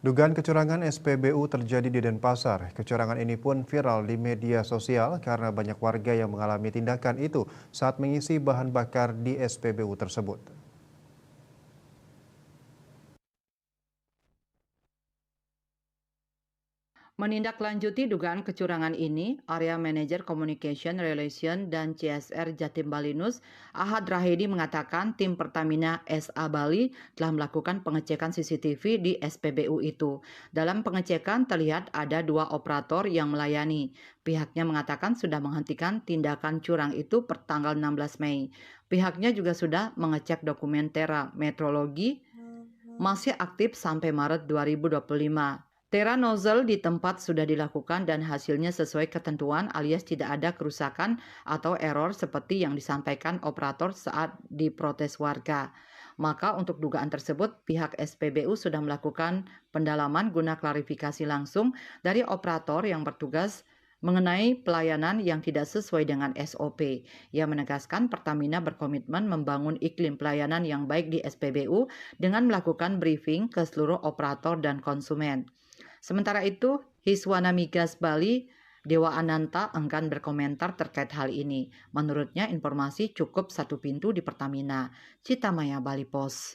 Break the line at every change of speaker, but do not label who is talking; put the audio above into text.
Dugaan kecurangan SPBU terjadi di Denpasar. Kecurangan ini pun viral di media sosial karena banyak warga yang mengalami tindakan itu saat mengisi bahan bakar di SPBU tersebut.
Menindaklanjuti dugaan kecurangan ini, Area Manager Communication Relation dan CSR Jatim Balinus, Ahad Rahidi mengatakan tim Pertamina SA Bali telah melakukan pengecekan CCTV di SPBU itu. Dalam pengecekan terlihat ada 2 operator yang melayani. Pihaknya mengatakan sudah menghentikan tindakan curang itu per tanggal 16 Mei. Pihaknya juga sudah mengecek dokumen Tera Metrologi masih aktif sampai Maret 2025. Tera nozzle di tempat sudah dilakukan dan hasilnya sesuai ketentuan alias tidak ada kerusakan atau error seperti yang disampaikan operator saat diprotes warga. Maka untuk dugaan tersebut, pihak SPBU sudah melakukan pendalaman guna klarifikasi langsung dari operator yang bertugas mengenai pelayanan yang tidak sesuai dengan SOP. Ia menegaskan Pertamina berkomitmen membangun iklim pelayanan yang baik di SPBU dengan melakukan briefing ke seluruh operator dan konsumen. Sementara itu, Hiswana Migas Bali, Dewa Ananta enggan berkomentar terkait hal ini. Menurutnya informasi cukup satu pintu di Pertamina. Citamaya Bali Pos.